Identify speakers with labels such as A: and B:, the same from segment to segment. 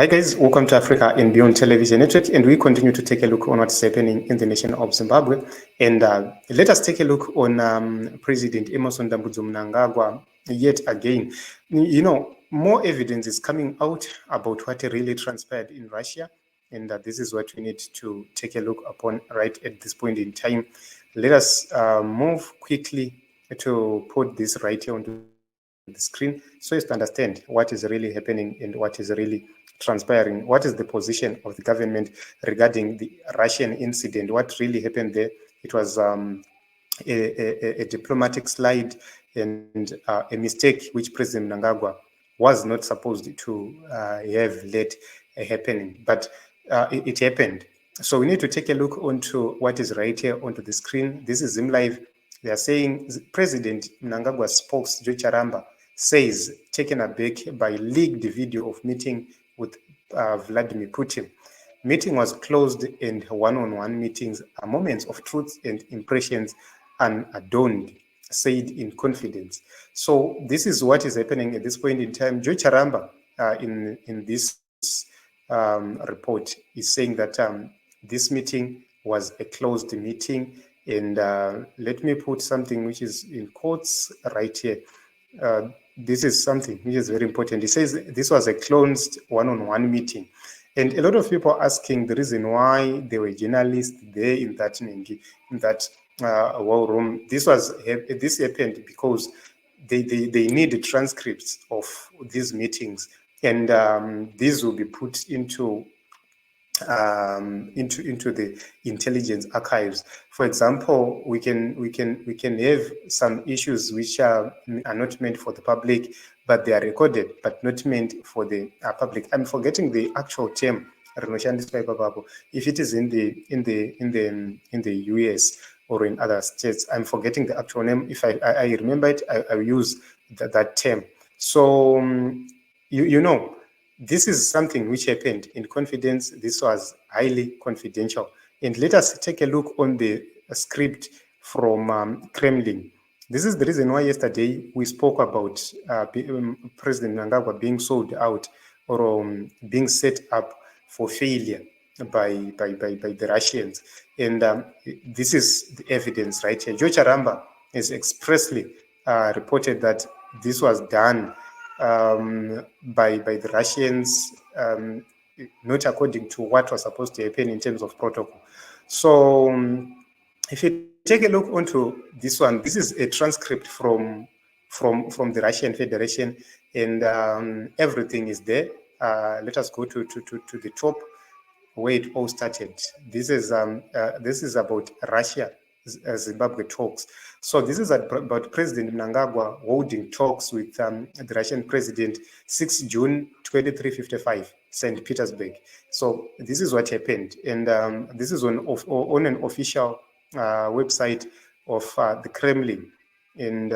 A: Hi guys, welcome to Africa and Beyond Television Network, and we continue to take a look on what's happening in the nation of Zimbabwe. And let us take a look on President Emmerson Mnangagwa yet again. You know, more evidence is coming out about what really transpired in Russia, and this is what we need to take a look upon right at this point in time. Let us move quickly to put this right here onto the screen so as to understand what is really happening and what is really transpiring. What is the position of the government regarding the Russian incident? What really happened there? It was a diplomatic slide and a mistake which President Mnangagwa was not supposed to have let happening, but it happened. So we need to take a look onto what is right here onto the screen. This is ZimLive. They are saying President Mnangagwa's spokesman, Joe Charamba, says taken aback by leaked video of meeting with Vladimir Putin. Meeting was closed and one-on-one meetings are moments of truth and impressions unadorned, said in confidence. So this is what is happening at this point in time. Joe Charamba in this report is saying that this meeting was a closed meeting, and let me put something which is in quotes right here. This is something which is very important. He says this was a closed one-on-one meeting. And a lot of people are asking the reason why there were journalists there in that war room. This happened because they need transcripts of these meetings, and these will be put into the intelligence archives. For example, we can have some issues which are not meant for the public, but they are recorded, but not meant for the public. I'm forgetting the actual term. If it is in the US or in other states, I'm forgetting the actual name. If I remember it, I use that term. So you know. This is something which happened in confidence. This was highly confidential. And let us take a look on the script from Kremlin. This is the reason why yesterday we spoke about President Mnangagwa being sold out or being set up for failure by the Russians. And this is the evidence right here. Joe Charamba has expressly reported that this was done by the Russians, not according to what was supposed to happen in terms of protocol. So if you take a look onto this one, this is a transcript from the Russian Federation, and everything is there. Let us go to the top where it all started. This is about Russia Zimbabwe talks. So this is about President Mnangagwa holding talks with the Russian president 6 June 2355, St. Petersburg. So this is what happened, and this is on an official website of the Kremlin, and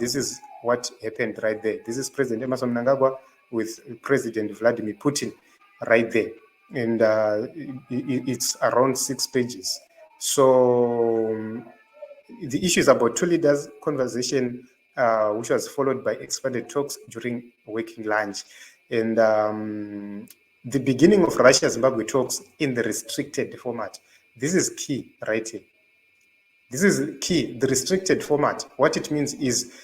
A: this is what happened right there. This is President Emmerson Mnangagwa with President Vladimir Putin right there, and it's around 6 pages. So the issue is about two leaders' conversation, which was followed by expanded talks during working lunch. And the beginning of Russia-Zimbabwe talks in the restricted format. This is key right here. This is key, the restricted format. What it means is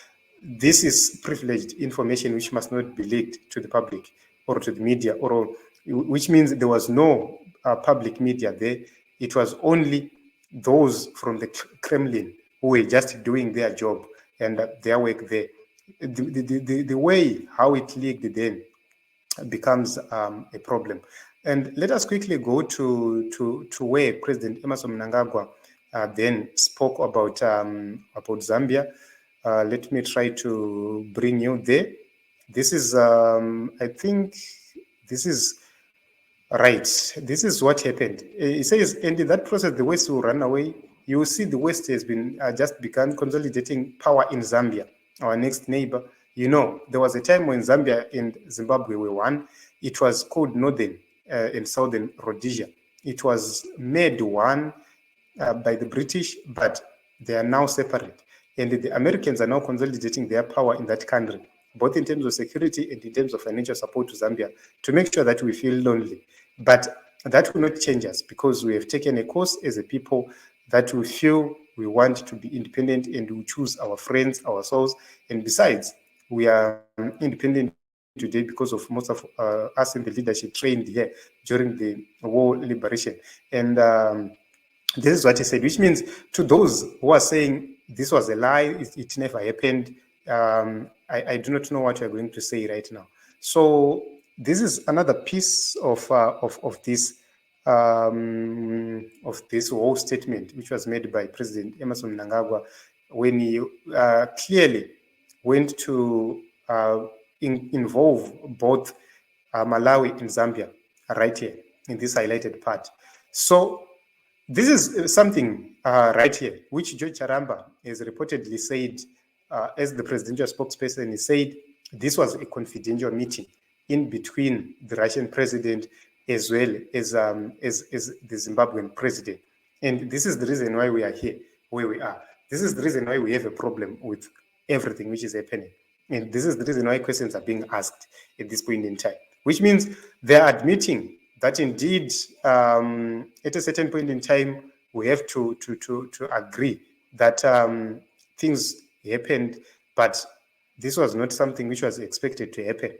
A: this is privileged information which must not be leaked to the public or to the media, or which means there was no public media there. It was only those from the Kremlin who were just doing their job and their work there. The way how it leaked then becomes a problem. And let us quickly go to where President Emmerson Mnangagwa then spoke about Zambia. Let me try to bring you there. This is, I think, this is right. This is what happened. It says, and in that process, the West will run away. You will see the West has been just begun consolidating power in Zambia, our next neighbor. You know, there was a time when Zambia and Zimbabwe were one. It was called Northern and Southern Rhodesia. It was made one by the British, but they are now separate. And the Americans are now consolidating their power in that country. both in terms of security and in terms of financial support to Zambia, to make sure that we feel lonely. But that will not change us, because we have taken a course as a people that we feel we want to be independent, and we choose our friends, ourselves. And besides, we are independent today because of most of us in the leadership trained here during the war liberation. And this is what he said, which means to those who are saying this was a lie, it never happened, I do not know what you're going to say right now. So this is another piece of this whole statement, which was made by President Emmerson Mnangagwa, when he clearly went to involve both Malawi and Zambia right here in this highlighted part. So this is something right here, which George Charamba has reportedly said, as the presidential spokesperson. He said this was a confidential meeting in between the Russian president as well as the Zimbabwean president. And this is the reason why we are here where we are. This is the reason why we have a problem with everything which is happening. And this is the reason why questions are being asked at this point in time, which means they're admitting that indeed, at a certain point in time, we have to agree that things happened, but this was not something which was expected to happen.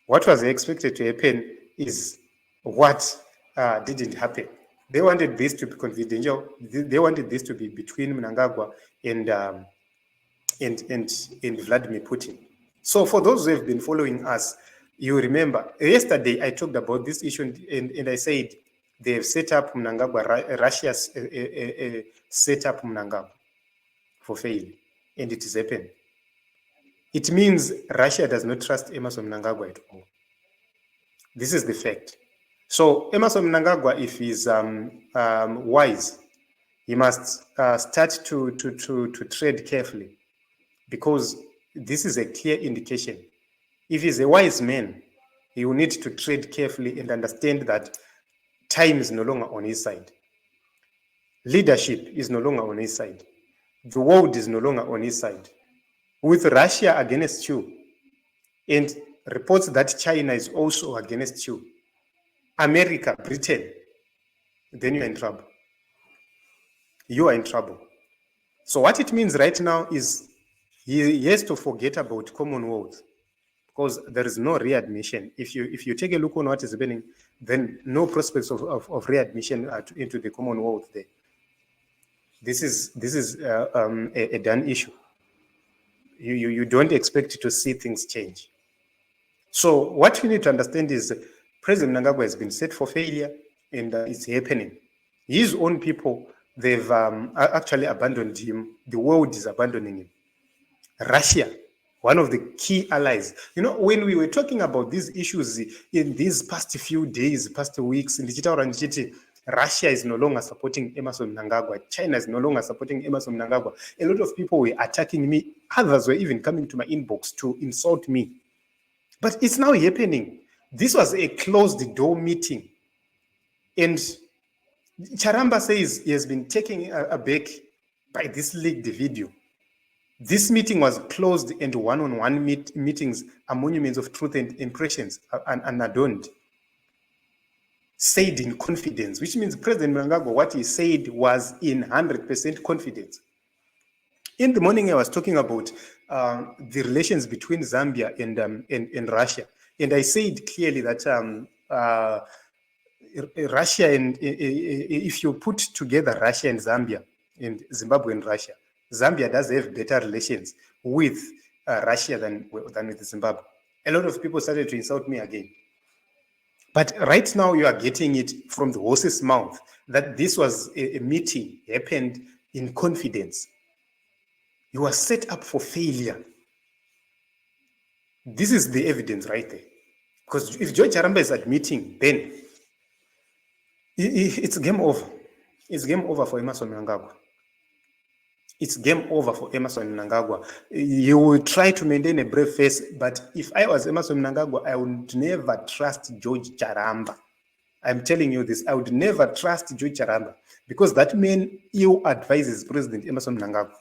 A: What was expected to happen is what didn't happen. They wanted this to be confidential. They wanted this to be between Mnangagwa and Vladimir Putin. So for those who have been following us, you remember yesterday I talked about this issue, and I said they have set up Mnangagwa, Russia set up Mnangagwa for failure, and it is happened. It means Russia does not trust Emmerson Mnangagwa at all. This is the fact. So Emmerson Mnangagwa, if he's wise, he must start to tread carefully, because this is a clear indication. If he's a wise man, he will need to tread carefully and understand that time is no longer on his side. Leadership is no longer on his side. The world is no longer on his side. With Russia against you, and reports that China is also against you, America, Britain, then you're in trouble. You are in trouble. So what it means right now is he has to forget about Commonwealth, because there is no readmission. If you take a look on what is happening, then no prospects of readmission into the Commonwealth there. This is a done issue. You don't expect to see things change. So what you need to understand is President Mnangagwa has been set for failure, and it's happening. His own people, they've actually abandoned him. The world is abandoning him. Russia, one of the key allies. You know, when we were talking about these issues in these past few days, past weeks, in the Russia is no longer supporting Emmerson Mnangagwa. China is no longer supporting Emmerson Mnangagwa. A lot of people were attacking me. Others were even coming to my inbox to insult me. But it's now happening. This was a closed door meeting. And Charamba says he has been taken aback by this leaked video. This meeting was closed, and one-on-one meetings are monuments of truth and impressions and adorned. Said in confidence, which means President Mnangagwa, what he said was in 100% confidence. In the morning, I was talking about the relations between Zambia and Russia. And I said clearly that Russia, and if you put together Russia and Zambia, and Zimbabwe and Russia, Zambia does have better relations with Russia than with Zimbabwe. A lot of people started to insult me again. But right now you are getting it from the horse's mouth that this was a meeting happened in confidence. You are set up for failure. This is the evidence right there. Because if George Aramba is admitting, then it's game over. It's game over for Emmerson Mnangagwa. It's game over for Emmerson Mnangagwa. You will try to maintain a brave face, but if I was Emmerson Mnangagwa, I would never trust George Charamba. I'm telling you this, I would never trust George Charamba, because that man ill advises President Emmerson Mnangagwa.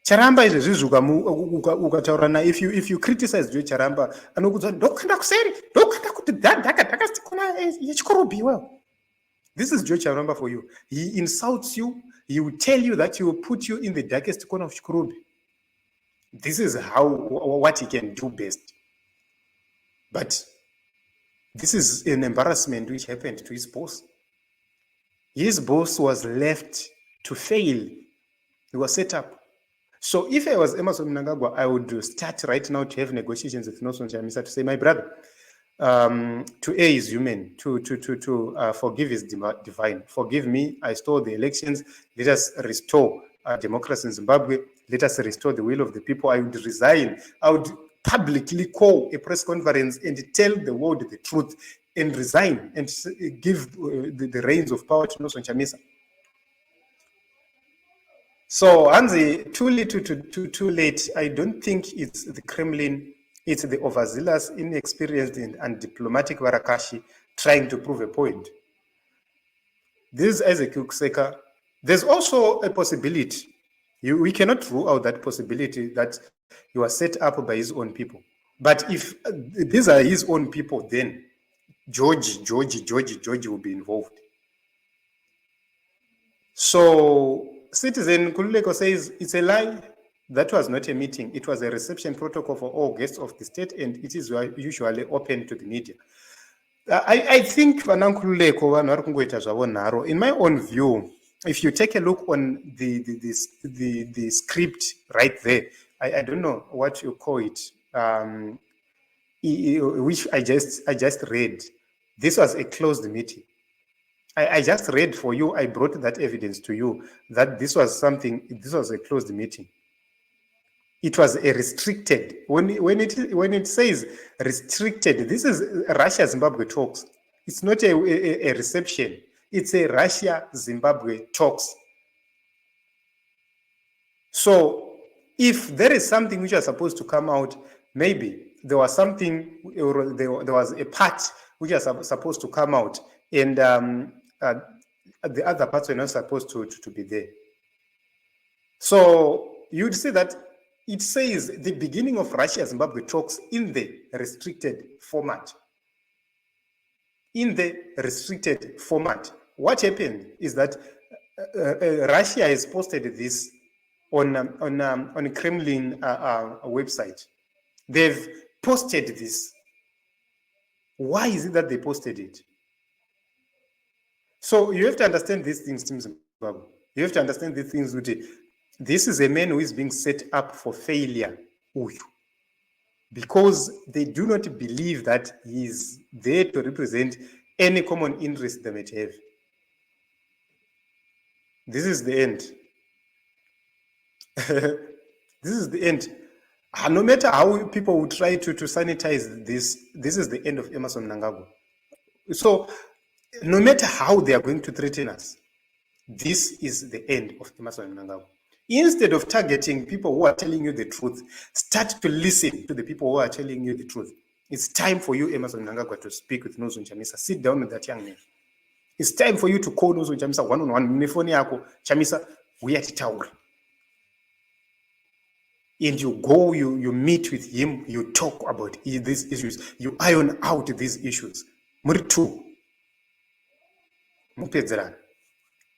A: Charamba izvezvi ukataura naye, if you criticize Joe Charamba anokudza ndokanda kuseri ndokanda kuti dhakasitikona yechikorobi iwewe. This is Joe Charamba for you. He insults you. He will tell you that he will put you in the darkest corner of Chikurubi. This is what he can do best. But this is an embarrassment which happened to his boss. His boss was left to fail. He was set up. So if I was Emmerson Mnangagwa, I would start right now to have negotiations with Nelson Chamisa to say, my brother, to err is human, to forgive is divine. Forgive me, I stole the elections. Let us restore democracy in Zimbabwe. Let us restore the will of the people. I would resign. I would publicly call a press conference and tell the world the truth and resign and give the reins of power to Nelson Chamisa. So, Hansi, too late. I don't think it's the Kremlin. It's the overzealous, inexperienced, and diplomatic Warakashi trying to prove a point. This is Isaac Ukseka. There's also a possibility. We cannot rule out that possibility that he was set up by his own people. But if these are his own people, then Georgie will be involved. So Citizen Kululeko says it's a lie. That was not a meeting. It was a reception protocol for all guests of the state, and it is usually open to the media. I think in my own view, if you take a look on the script right there, I don't know what you call it, which I just read. This was a closed meeting. I just read for you. I brought that evidence to you that this was a closed meeting. It was a restricted. When it says restricted, this is Russia-Zimbabwe talks. It's not a reception. It's a Russia-Zimbabwe talks. So if there is something which was supposed to come out, maybe there was something, or there was a part which was supposed to come out, and the other parts were not supposed to be there. So you'd say that it says the beginning of Russia-Zimbabwe talks in the restricted format. In the restricted format. What happened is that Russia has posted this on a Kremlin website. They've posted this. Why is it that they posted it? So you have to understand these things, Team Zimbabwe. You have to understand these things. This is a man who is being set up for failure, because they do not believe that he is there to represent any common interest they might have. This is the end. This is the end. No matter how people will try to sanitize this is the end of Emmerson Mnangagwa. So no matter how they are going to threaten us, this is the end of Emmerson Mnangagwa. Instead of targeting people who are telling you the truth, start to listen to the people who are telling you the truth. It's time for you, Emmerson Mnangagwa, to speak with Nelson Chamisa. Sit down with that young man. It's time for you to call Nelson Chamisa one-on-one. Chamisa, we are Taura. And you go, you meet with him, you talk about these issues, you iron out these issues. Muritu.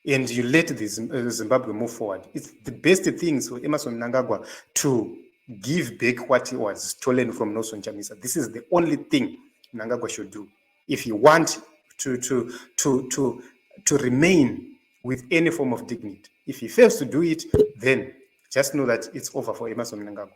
A: And you let Zimbabwe move forward. It's the best thing for Emmerson Mnangagwa to give back what was stolen from Nelson Chamisa. This is the only thing Mnangagwa should do if you want to remain with any form of dignity. If he fails to do it, then just know that it's over for Emmerson Mnangagwa.